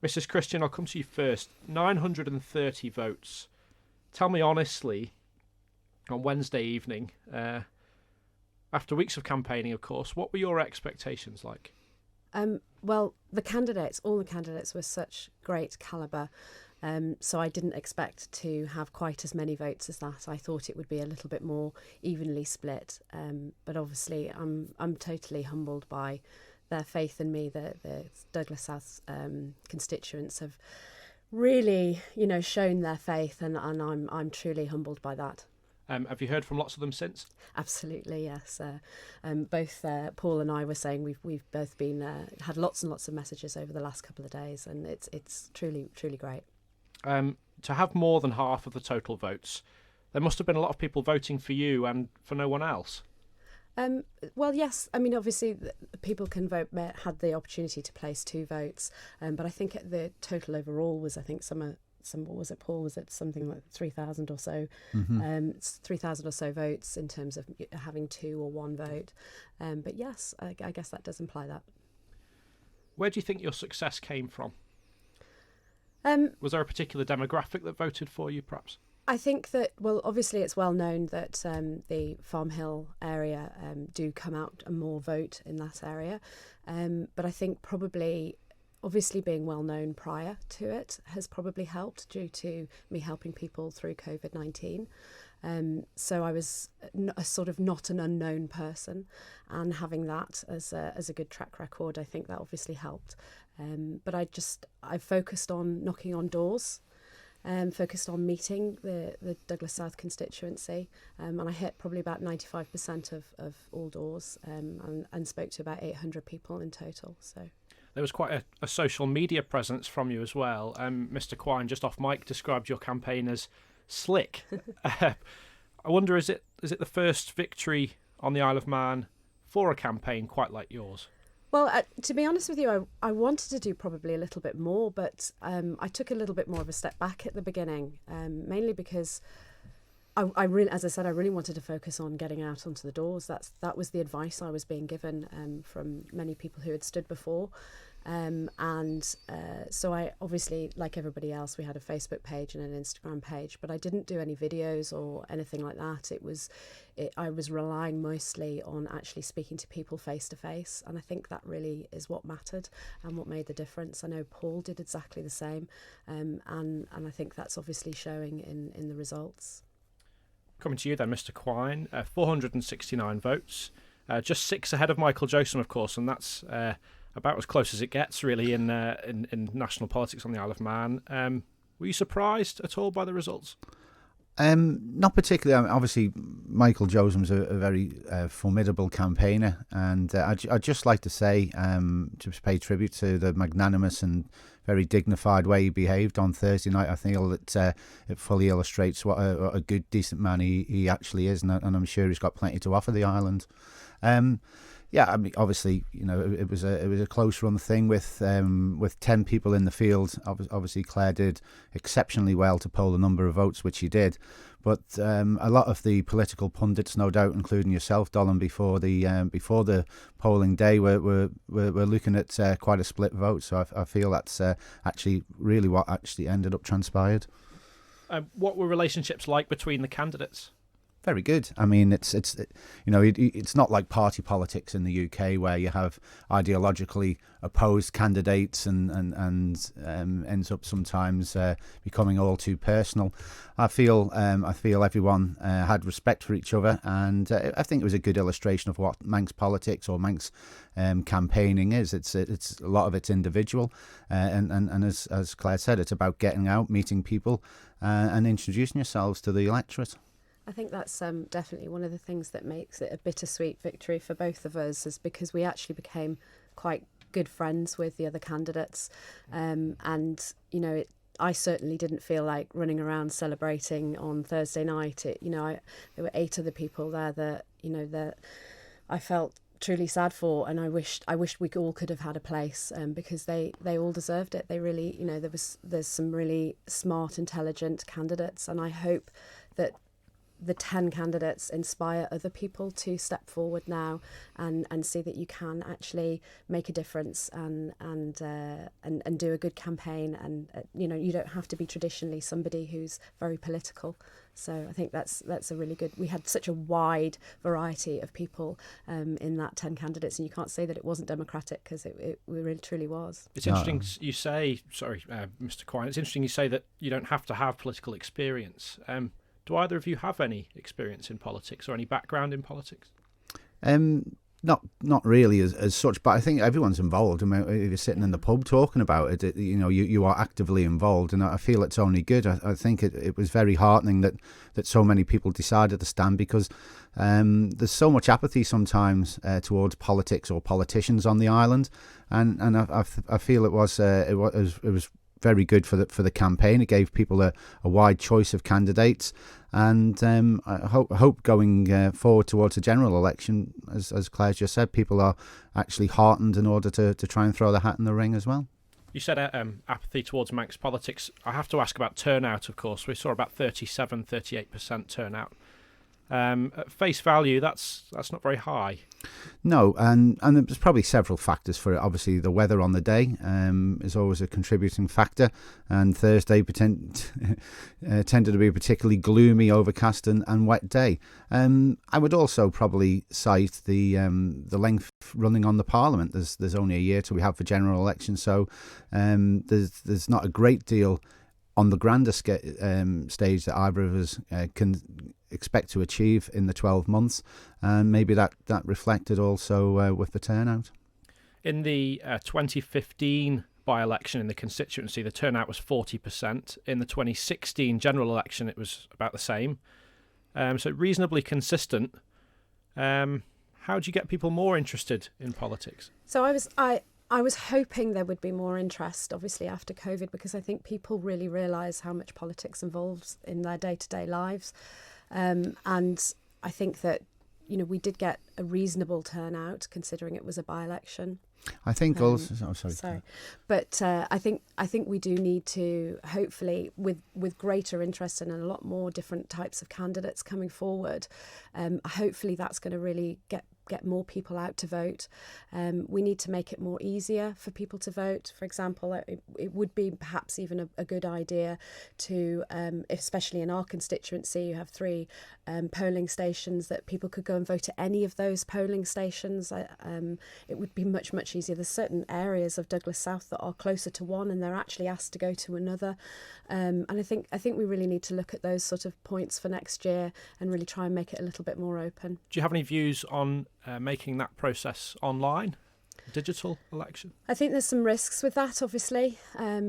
Mrs. Christian, I'll come to you first. 930 votes. Tell me honestly, on Wednesday evening, after weeks of campaigning, of course, what were your expectations like? Well, all the candidates were such great calibre. So I didn't expect to have quite as many votes as that. I thought it would be a little bit more evenly split. But obviously, I'm totally humbled by their faith in me. The Douglas South constituents have really, shown their faith, and I'm truly humbled by that. Have you heard from lots of them since? Absolutely, yes. Both Paul and I were saying we've both been had lots and lots of messages over the last couple of days, and it's truly great. To have more than half of the total votes, there must have been a lot of people voting for you and for no one else. Well, yes. I mean, obviously, people can vote. Had the opportunity to place 2 votes, but I think the total overall was, I think, what was it, Paul? Was it something like 3,000 or so? 3,000 or so votes in terms of having 2 or 1 vote. But yes, I guess that does imply that. Where do you think your success came from? Was there a particular demographic that voted for you, perhaps? I think that, well, obviously it's well known that the Farm Hill area do come out and more vote in that area. But I think probably, obviously being well known prior to it has probably helped, due to me helping people through COVID-19. So I was a sort of not an unknown person, and having that as a good track record, I think that obviously helped. But I focused on knocking on doors, focused on meeting the Douglas South constituency, and I hit probably about 95% of all doors, and spoke to about 800 people in total. So there was quite a social media presence from you as well. Mr. Quine, just off mic, described your campaign as slick. I wonder, is it the first victory on the Isle of Man for a campaign quite like yours? Well, to be honest with you, I wanted to do probably a little bit more, but I took a little bit more of a step back at the beginning, mainly because I really, as I said, I really wanted to focus on getting out onto the doors. That was the advice I was being given from many people who had stood before. So I obviously, like everybody else, we had a Facebook page and an Instagram page, but I didn't do any videos or anything like that. I was relying mostly on actually speaking to people face to face, and I think that really is what mattered and what made the difference. I know Paul did exactly the same, and I think that's obviously showing in the results. Coming to you then, Mr. Quine, 469 votes, just 6 ahead of Michael Joseph, of course, and that's about as close as it gets, really, in national politics on the Isle of Man. Were you surprised at all by the results? Not particularly. I mean, obviously, Michael Josem's a very formidable campaigner, and I'd just like to say, to pay tribute to the magnanimous and very dignified way he behaved on Thursday night. I feel that it fully illustrates what a good, decent man he actually is, and I'm sure he's got plenty to offer the island. Yeah, I mean, obviously, it was a close run thing with 10 people in the field. Obviously, Claire did exceptionally well to poll the number of votes, which he did. But a lot of the political pundits, no doubt, including yourself, Dollin, before the polling day, were looking at quite a split vote. So I feel that's actually really what actually ended up transpired. What were relationships like between the candidates? Very good. I mean, it's not like party politics in the UK where you have ideologically opposed candidates and ends up sometimes becoming all too personal. I feel everyone had respect for each other, and I think it was a good illustration of what Manx politics or Manx campaigning is. It's a lot of it's individual, and as Claire said, it's about getting out, meeting people, and introducing yourselves to the electorate. I think that's definitely one of the things that makes it a bittersweet victory for both of us, is because we actually became quite good friends with the other candidates. I certainly didn't feel like running around celebrating on Thursday night. There were 8 other people there that I felt truly sad for, and I wished we all could have had a place, because they all deserved it. They really, there's some really smart, intelligent candidates, and I hope that the 10 candidates inspire other people to step forward now and see that you can actually make a difference and do a good campaign, and you don't have to be traditionally somebody who's very political. So I think that's a really good. We had such a wide variety of people in that 10 candidates, and you can't say that it wasn't democratic, because it really truly was. It's interesting you say, sorry, Mr. Quine, it's interesting you say that you don't have to have political experience. Do either of you have any experience in politics or any background in politics? Not really as such, but I think everyone's involved. I mean, if you're sitting in the pub talking about it, you are actively involved, and I feel it's only good. I think it was very heartening that so many people decided to stand, because there's so much apathy sometimes towards politics or politicians on the island, and I feel it was very good for the campaign. It gave people a wide choice of candidates, and I hope going forward towards the general election, as Claire just said, people are actually heartened in order to try and throw their hat in the ring as well. You said apathy towards Manx politics. I have to ask about turnout, of course. We saw about 38% turnout. At face value, that's not very high. No, and there's probably several factors for it. Obviously, the weather on the day is always a contributing factor, and Thursday tended to be a particularly gloomy, overcast and wet day. I would also probably cite the length running on the Parliament. There's only a year till we have the general election, so there's not a great deal on the grander stage that either of us can expect to achieve in the 12 months, and maybe that reflected also with the turnout. In the 2015 by-election in the constituency, the turnout was 40%. In the 2016 general election, it was about the same. So reasonably consistent. How do you get people more interested in politics? So I was hoping there would be more interest, obviously, after COVID, because I think people really realise how much politics involves in their day-to-day lives. And I think that, we did get a reasonable turnout, considering it was a by-election. I think also... sorry. But I think we do need to, hopefully, with greater interest and a lot more different types of candidates coming forward, hopefully that's going to really get more people out to vote. We need to make it more easier for people to vote. For example, it would be perhaps even a good idea to, especially in our constituency, you have 3 polling stations, that people could go and vote at any of those polling stations. It would be much, much easier. There's certain areas of Douglas South that are closer to one, and they're actually asked to go to another. And I think we really need to look at those sort of points for next year and really try and make it a little bit more open. Do you have any views on making that process online, digital election? I think there's some risks with that, obviously. I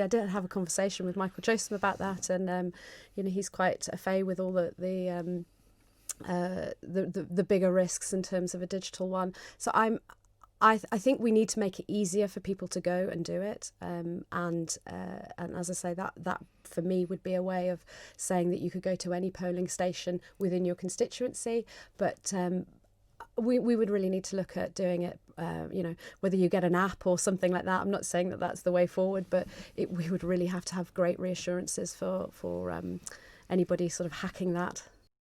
did have a conversation with Michael Joseph about that, and he's quite au fait with all the bigger risks in terms of a digital one. So I think we need to make it easier for people to go and do it, and as I say, that for me would be a way of saying that you could go to any polling station within your constituency, but we would really need to look at doing it, whether you get an app or something like that. I'm not saying that that's the way forward, but we would really have to have great reassurances for anybody sort of hacking that.